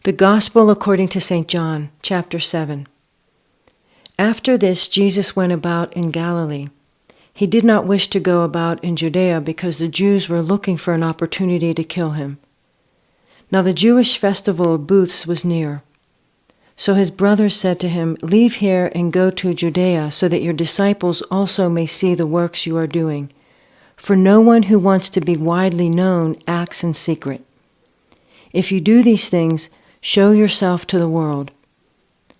The Gospel according to St. John, chapter 7. After this, Jesus went about in Galilee. He did not wish to go about in Judea because the Jews were looking for an opportunity to kill him. Now the Jewish festival of booths was near. So his brothers said to him, "Leave here and go to Judea so that your disciples also may see the works you are doing. For no one who wants to be widely known acts in secret. If you do these things, show yourself to the world."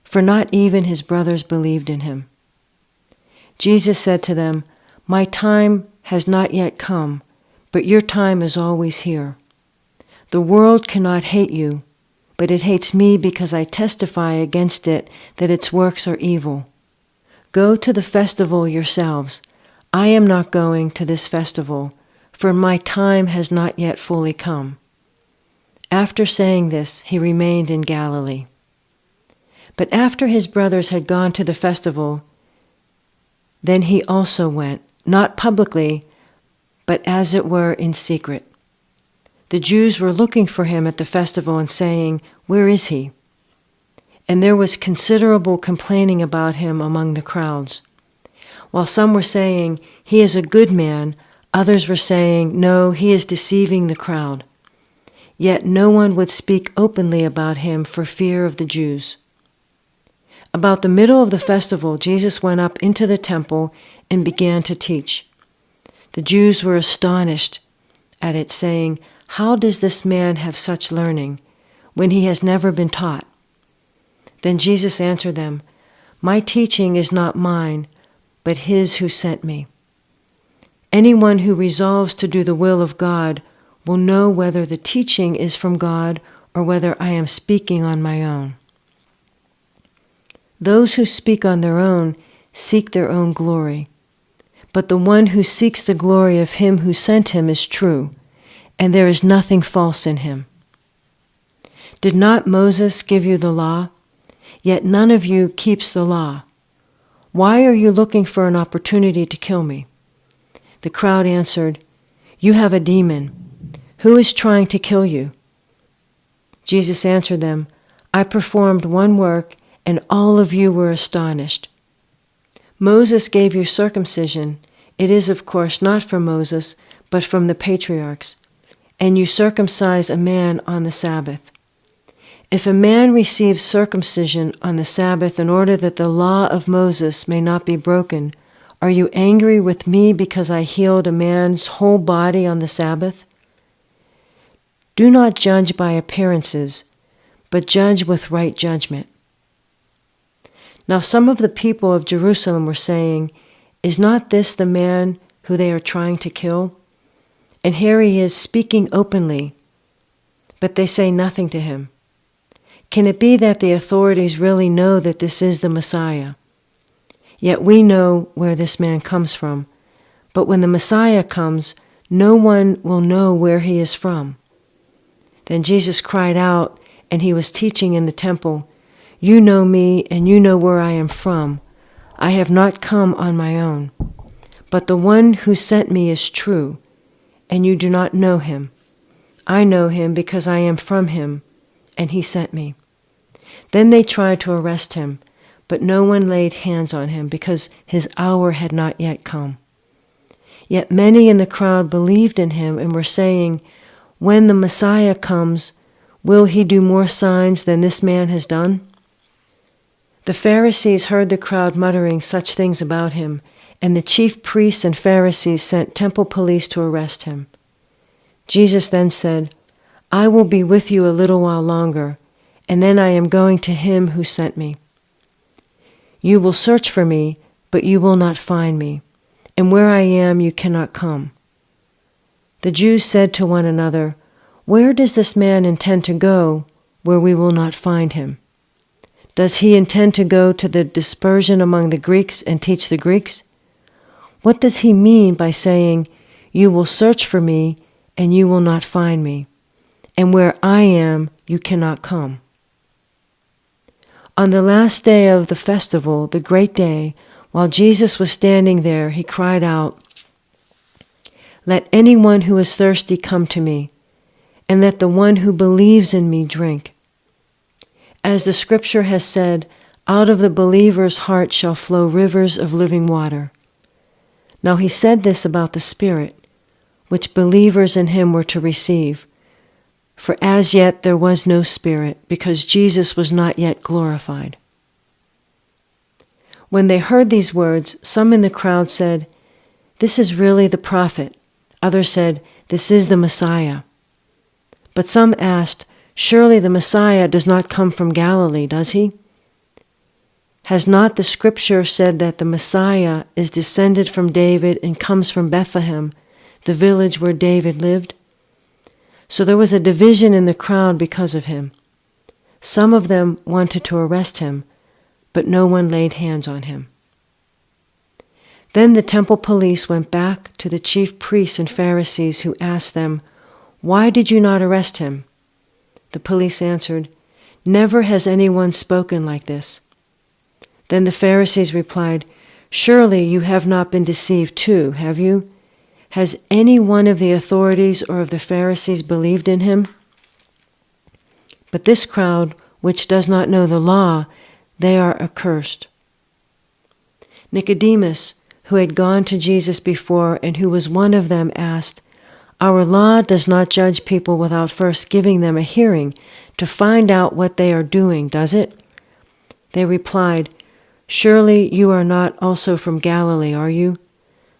For not even his brothers believed in him. Jesus said to them, "My time has not yet come, but your time is always here. The world cannot hate you, but it hates me because I testify against it that its works are evil. Go to the festival yourselves. I am not going to this festival, for my time has not yet fully come." After saying this, he remained in Galilee. But after his brothers had gone to the festival, then he also went, not publicly, but as it were in secret. The Jews were looking for him at the festival and saying, "Where is he?" And there was considerable complaining about him among the crowds. While some were saying, "He is a good man," others were saying, "No, he is deceiving the crowd." Yet no one would speak openly about him for fear of the Jews. About the middle of the festival, Jesus went up into the temple and began to teach. The Jews were astonished at it, saying, "How does this man have such learning, when he has never been taught?" Then Jesus answered them, "My teaching is not mine, but his who sent me. Anyone who resolves to do the will of God will know whether the teaching is from God or whether I am speaking on my own. Those who speak on their own seek their own glory, but the one who seeks the glory of him who sent him is true, and there is nothing false in him. Did not Moses give you the law? Yet none of you keeps the law. Why are you looking for an opportunity to kill me?" The crowd answered, "You have a demon. Who is trying to kill you?" Jesus answered them, "I performed one work, and all of you were astonished. Moses gave you circumcision. It is, of course, not from Moses, but from the patriarchs. And you circumcise a man on the Sabbath. If a man receives circumcision on the Sabbath in order that the law of Moses may not be broken, are you angry with me because I healed a man's whole body on the Sabbath? Do not judge by appearances, but judge with right judgment." Now some of the people of Jerusalem were saying, "Is not this the man who they are trying to kill? And here he is speaking openly, but they say nothing to him. Can it be that the authorities really know that this is the Messiah? Yet we know where this man comes from, but when the Messiah comes, no one will know where he is from." Then Jesus cried out, and he was teaching in the temple, "You know me, and you know where I am from. I have not come on my own, but the one who sent me is true, and you do not know him. I know him because I am from him, and he sent me." Then they tried to arrest him, but no one laid hands on him because his hour had not yet come. Yet many in the crowd believed in him and were saying, "When the Messiah comes, will he do more signs than this man has done?" The Pharisees heard the crowd muttering such things about him, and the chief priests and Pharisees sent temple police to arrest him. Jesus then said, "I will be with you a little while longer, and then I am going to him who sent me. You will search for me, but you will not find me, and where I am you cannot come." The Jews said to one another, "Where does this man intend to go where we will not find him? Does he intend to go to the dispersion among the Greeks and teach the Greeks? What does he mean by saying, 'You will search for me, and you will not find me, and where I am you cannot come'?" On the last day of the festival, the great day, while Jesus was standing there, he cried out, "Let anyone who is thirsty come to me, and let the one who believes in me drink. As the scripture has said, out of the believer's heart shall flow rivers of living water. Now he said this about the Spirit, which believers in him were to receive. For as yet there was no Spirit, because Jesus was not yet glorified. When they heard these words, some in the crowd said, "This is really the prophet." Others said, "This is the Messiah." But some asked, "Surely the Messiah does not come from Galilee, does he? Has not the scripture said that the Messiah is descended from David and comes from Bethlehem, the village where David lived?" So there was a division in the crowd because of him. Some of them wanted to arrest him, but no one laid hands on him. Then the temple police went back to the chief priests and Pharisees, who asked them, "Why did you not arrest him?" The police answered, "Never has anyone spoken like this." Then the Pharisees replied, "Surely you have not been deceived too, have you? Has any one of the authorities or of the Pharisees believed in him? But this crowd, which does not know the law, they are accursed." Nicodemus, who had gone to Jesus before and who was one of them, asked, "Our law does not judge people without first giving them a hearing to find out what they are doing, does it?" They replied, "Surely you are not also from Galilee, are you?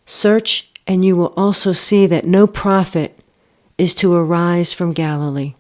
Search, and you will also see that no prophet is to arise from Galilee."